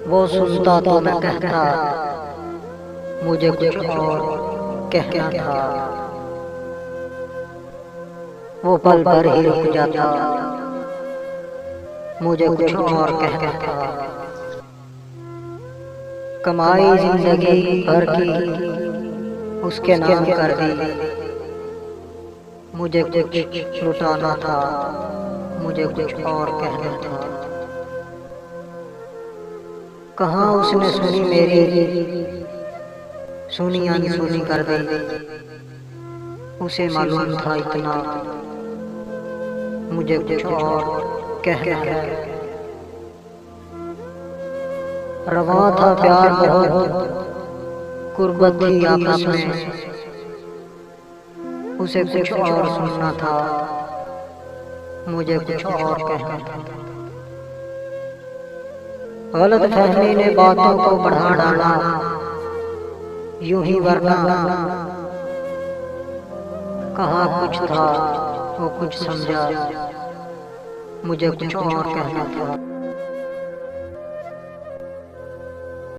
वो सुनता तो मैं कहता, मुझे कुछ और कहना था। वो पल भर ही रुक जाता, मुझे कुछ और कहना था। कमाई जिंदगी भर की उसके नाम कर दी, मुझे कुछ लुटाना था, मुझे कुछ और कहना था। कहाँ उसने सुनी मेरी, सुनी अनसुनी कर दी। उसे मालूम था इतना, मुझे कुछ और कहना है। रवा था प्यार बहुत, कुर्बत थी आपस में। उसे कुछ और सुनना था, मुझे कुछ और कहना था। गलत फहमी ने बातों को बढ़ा डाला, यूं ही वरना कहा कुछ था वो कुछ समझा, मुझे कुछ और कहना था।